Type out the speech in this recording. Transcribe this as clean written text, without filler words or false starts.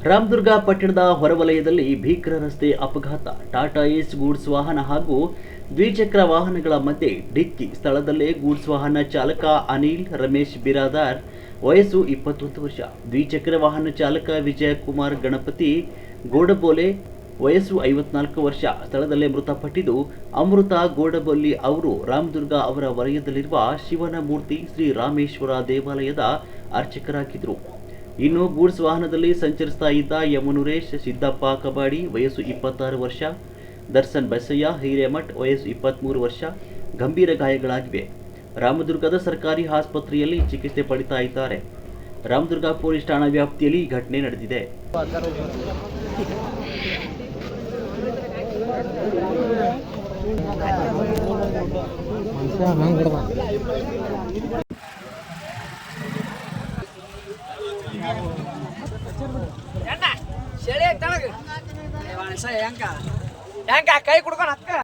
ರಾಮದುರ್ಗ ಪಟ್ಟಣದ ಹೊರವಲಯದಲ್ಲಿ ಭೀಕರ ರಸ್ತೆ ಅಪಘಾತ. ಟಾಟಾ ಏಸ್ ಗೂಡ್ಸ್ ವಾಹನ ಹಾಗೂ ದ್ವಿಚಕ್ರ ವಾಹನಗಳ ಮಧ್ಯೆ ಡಿಕ್ಕಿ. ಸ್ಥಳದಲ್ಲೇ ಗೂಡ್ಸ್ ವಾಹನ ಚಾಲಕ ಅನಿಲ್ ರಮೇಶ್ ಬಿರಾದಾರ್, ವಯಸ್ಸು 21 ವರ್ಷ. ದ್ವಿಚಕ್ರ ವಾಹನ ಚಾಲಕ ವಿಜಯಕುಮಾರ್ ಗಣಪತಿ ಗೋಡಬೋಲೆ, ವಯಸ್ಸು 54 ವರ್ಷ. ಸ್ಥಳದಲ್ಲೇ ಮೃತಪಟ್ಟಿದ್ದು ಅಮೃತ ಗೋಡಬೊಲ್ಲಿ ಅವರು ರಾಮದುರ್ಗ ಅವರ ವಲಯದಲ್ಲಿರುವ ಶಿವನ ಮೂರ್ತಿ ಶ್ರೀ ರಾಮೇಶ್ವರ ದೇವಾಲಯದ ಅರ್ಚಕರಾಗಿದ್ದರು. ಇನ್ನು ಗೂಡ್ಸ್ ವಾಹನದಲ್ಲಿ ಸಂಚರಿಸ್ತಾ ಇದ್ದ ಯಮನುರೇಶ್ ಸಿದ್ದಪ್ಪ ಕಬಾಡಿ, ವಯಸ್ಸು 26 ವರ್ಷ. ದರ್ಶನ್ ಬಸಯ್ಯ ಹಿರೇಮಠ್, ವಯಸ್ಸು 23 ವರ್ಷ ಗಂಭೀರ ಗಾಯಗಳಾಗಿವೆ. ರಾಮದುರ್ಗದ ಸರ್ಕಾರಿ ಆಸ್ಪತ್ರೆಯಲ್ಲಿ ಚಿಕಿತ್ಸೆ ಪಡಿತಾ ಇದ್ದಾರೆ. ರಾಮದುರ್ಗ ಪೊಲೀಸ್ ಠಾಣಾ ವ್ಯಾಪ್ತಿಯಲ್ಲಿ ಈ ಘಟನೆ ನಡೆದಿದೆ. ಕೈ ಕುಡ್ಕೊಂಡು